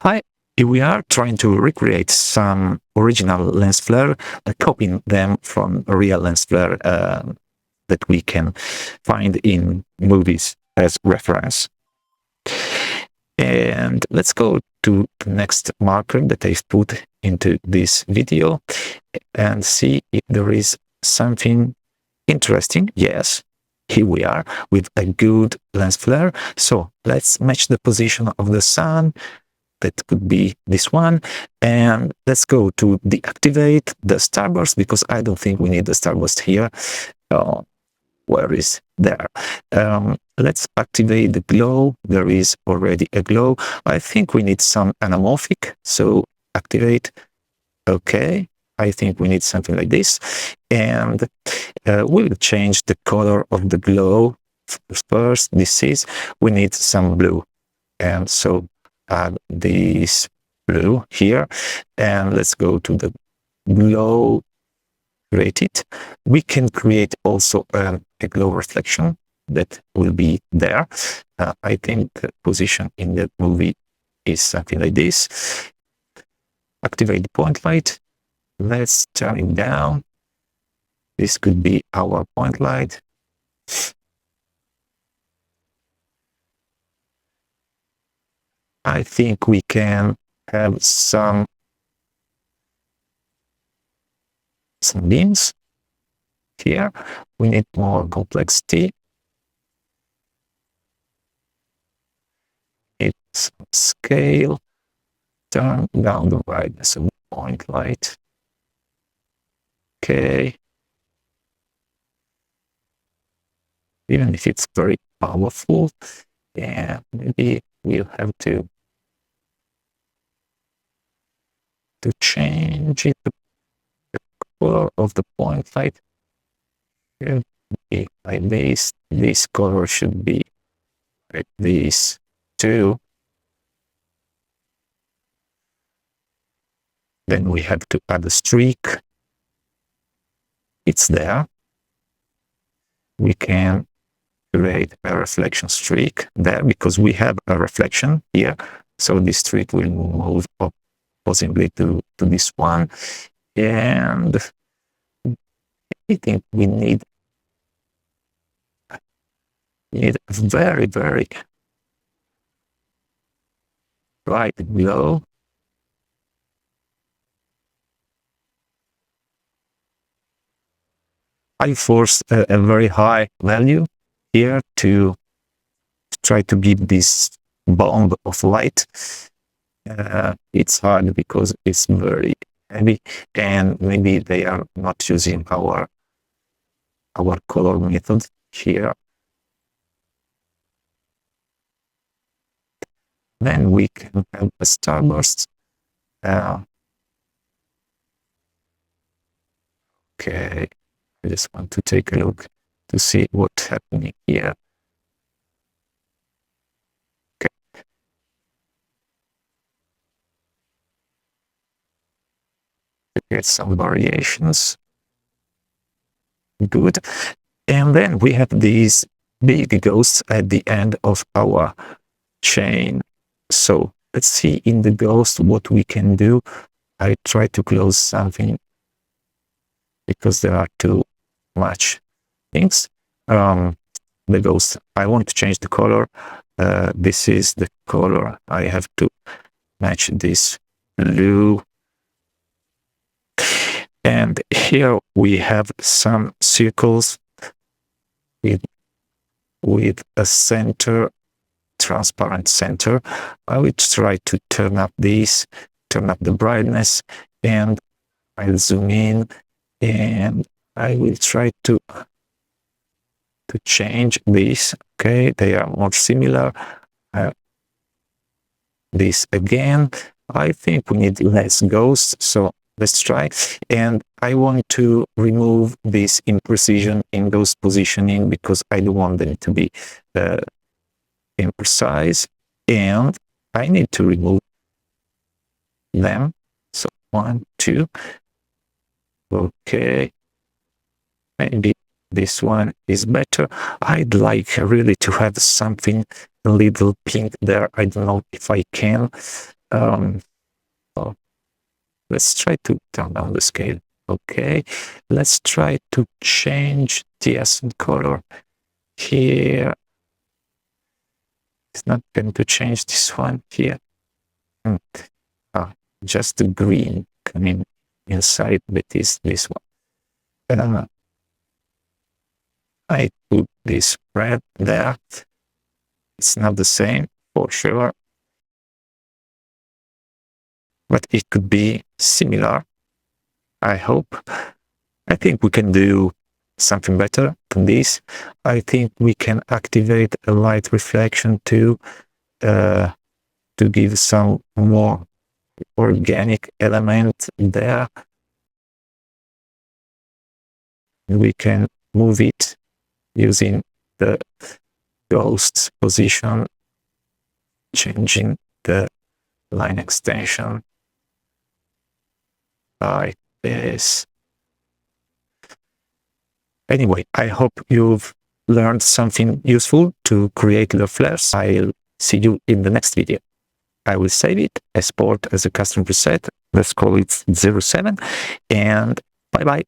Hi, here we are trying to recreate some original lens flare, copying them from a real lens flare that we can find in movies as reference. And let's go to the next marker that I've put into this video and see if there is something interesting. Yes, here we are with a good lens flare. So let's match the position of the sun. That could be this one. And let's go to deactivate the starburst because I don't think we need the starburst here. Where is there? Let's activate the glow. There is already a glow. I think we need some anamorphic. So activate. Okay. I think we need something like this. And we'll change the color of the glow first. We need some blue. And so add this blue here, and let's go to the glow, create it. We can create also a glow reflection that will be there. I think the position in the movie is something like this. Activate the point light. Let's turn it down. This could be our point light. I think we can have some beams here. We need more complexity. It's scale. Turn down the brightness of the point light. Okay. Even if it's very powerful, yeah, maybe we'll have to change it. The color of the point light should be like this. This color should be like this too. Then we have to add a streak. It's there. We can create a reflection streak there because we have a reflection here. So this streak will move up possibly to this one. And I think we need very, very bright glow. I force a very high value here to try to give this bomb of light. It's hard because it's very heavy, and maybe they are not using our color method here. Then we can have a starburst. Okay, I just want to take a look to see what's happening here. Okay. Get some variations. Good. And then we have these big ghosts at the end of our chain. So let's see in the ghost what we can do. I try to close something because there are too much things. The ghost, I want to change the color. This is the color. I have to match this blue. And here we have some circles with a center, transparent center. I will try to turn up this, turn up the brightness, and I'll zoom in, and I will try to change this. Okay, they are more similar. This again. I think we need less ghosts, so let's try. And I want to remove this imprecision in ghost positioning because I don't want them to be imprecise, and I need to remove them. So 1, 2. Okay, maybe this one is better. I'd like really to have something a little pink there. I don't know if I can. Oh, let's try to turn down the scale. Okay, let's try to change the accent color here. It's not going to change this one here. Just the green coming inside, but is this one. I put this red there. It's not the same for sure, but it could be similar. I hope. I think we can do something better than this. I think we can activate a light reflection to give some more organic element there. We can move it using the ghost position, changing the line extension like this. Anyway, I hope you've learned something useful to create the flares. I'll see you in the next video. I will save it, export as a custom preset. Let's call it 07, and bye-bye.